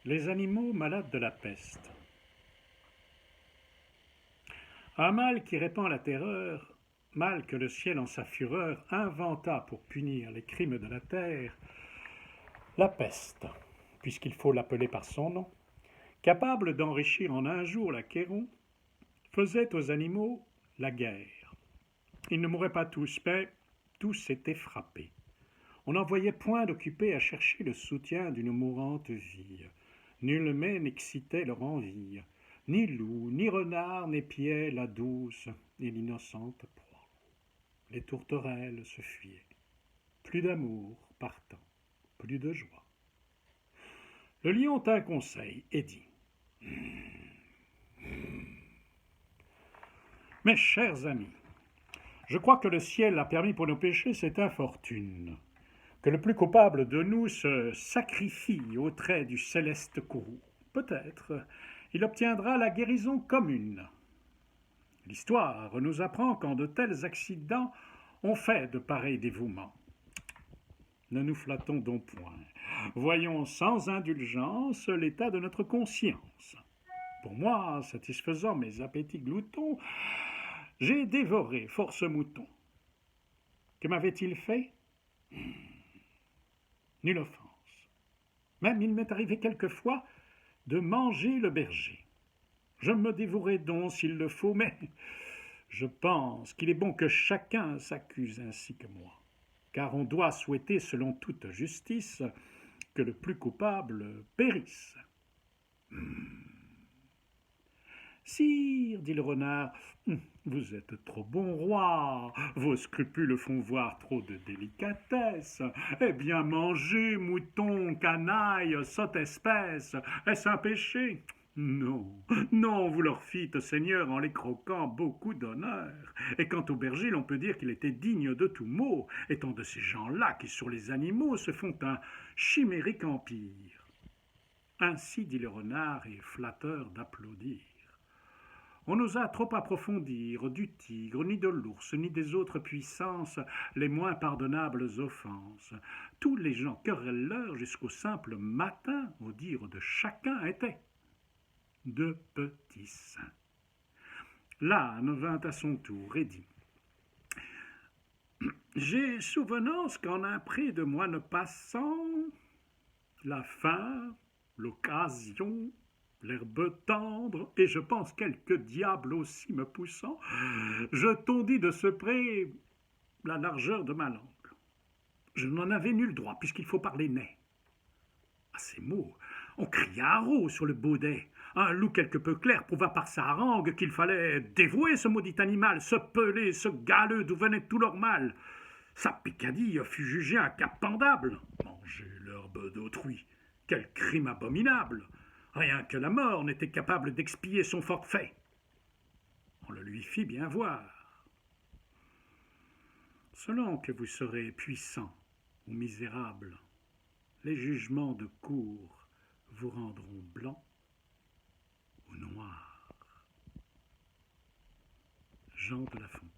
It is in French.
Les animaux malades de la peste. Un mal qui répand la terreur, mal que le ciel en sa fureur inventa pour punir les crimes de la terre, la peste, puisqu'il faut l'appeler par son nom, capable d'enrichir en un jour l'Achéron, faisait aux animaux la guerre. Ils ne mouraient pas tous, mais tous étaient frappés. On n'en voyait point d'occupés à chercher le soutien d'une mourante vie. Nul mets n'excitait leur envie. Ni loup, ni renard n'épiaient la douce et l'innocente proie. Les tourterelles se fuyaient. Plus d'amour partant, plus de joie. Le lion tint conseil et dit : « Mes chers amis, je crois que le ciel a permis pour nos péchés cette infortune, que le plus coupable de nous se sacrifie aux traits du céleste courroux. Peut-être il obtiendra la guérison commune. L'histoire nous apprend qu'en de tels accidents on fait de pareils dévouements. Ne nous flattons donc point. Voyons sans indulgence l'état de notre conscience. Pour moi, satisfaisant mes appétits gloutons, j'ai dévoré force moutons. Que m'avait-il fait ? Nulle offense. Même il m'est arrivé quelquefois de manger le berger. Je me dévorerai donc s'il le faut, mais je pense qu'il est bon que chacun s'accuse ainsi que moi, car on doit souhaiter selon toute justice que le plus coupable périsse. Sire, dit le renard, vous êtes trop bon roi, vos scrupules font voir trop de délicatesse. Eh bien, manger, mouton, canaille, sotte espèce, est-ce un péché ? Non, non, vous leur fîtes, Seigneur, en les croquant, beaucoup d'honneur. Et quant au berger, l'on peut dire qu'il était digne de tout mot, étant de ces gens-là qui, sur les animaux, se font un chimérique empire. Ainsi dit le renard, et flatteur d'applaudir. On n'osa trop approfondir du tigre, ni de l'ours, ni des autres puissances les moins pardonnables offenses. Tous les gens querelleurs jusqu'au simple matin, au dire de chacun, étaient de petits saints. L'âne vint à son tour et dit : « J'ai souvenance qu'en un pré de moine passant, la faim, l'occasion, l'herbe tendre, et je pense quelques diables aussi me poussant, je tondis de ce pré la largeur de ma langue. Je n'en avais nul droit, puisqu'il faut parler net. À ces mots, on cria haro sur le baudet. Un loup quelque peu clair prouva par sa harangue qu'il fallait dévouer ce maudit animal, ce pelé, ce galeux d'où venait tout leur mal. Sa picadille fut jugée incapendable. Manger l'herbe d'autrui, quel crime abominable! Rien que la mort n'était capable d'expier son forfait. On le lui fit bien voir. Selon que vous serez puissant ou misérable, les jugements de cour vous rendront blanc ou noir. Jean de La Fontaine.